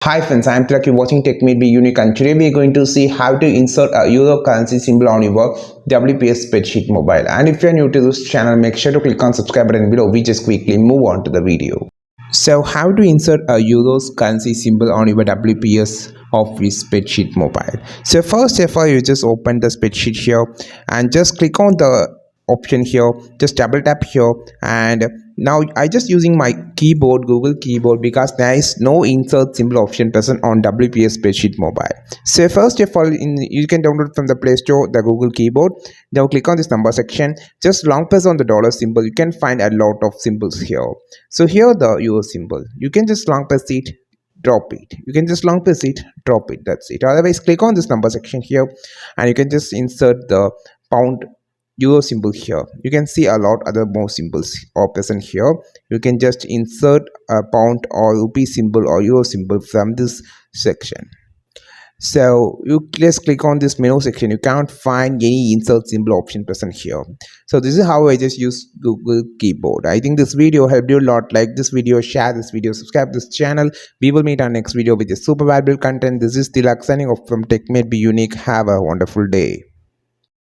Hi friends, I am Tilak. You're watching Tech May Be Unique, and today we are going to see how to insert a euro currency symbol on your WPS spreadsheet mobile. And if you are new to this channel, make sure to click on subscribe button below. We just quickly move on to the video. So how to insert a euros currency symbol on your WPS Office spreadsheet mobile. So first of all, you just open the spreadsheet here and just click on the option here, just double tap here, and now I just using my keyboard, Google keyboard, because there is no insert symbol option present on WPS spreadsheet mobile. So first of all, you can download from the Play Store the Google keyboard. Now click on this number section, just long press on the dollar symbol. You can find a lot of symbols here. So here the euro symbol, you can just long press it, drop it. You can just long press it, drop it. That's it. Otherwise, click on this number section here, and you can just insert the pound euro symbol here. You can see a lot other more symbols are present here. You can just insert a pound or rupee symbol or euro symbol from this section. So you just click on this menu section. You can't find any insert symbol option present here. So this is how I just use Google keyboard. I think this video helped you a lot. Like this video, share this video, subscribe this channel. We will meet our next video with a super valuable content. This is Tilak signing off from Tech Made Be Unique. Have a wonderful day.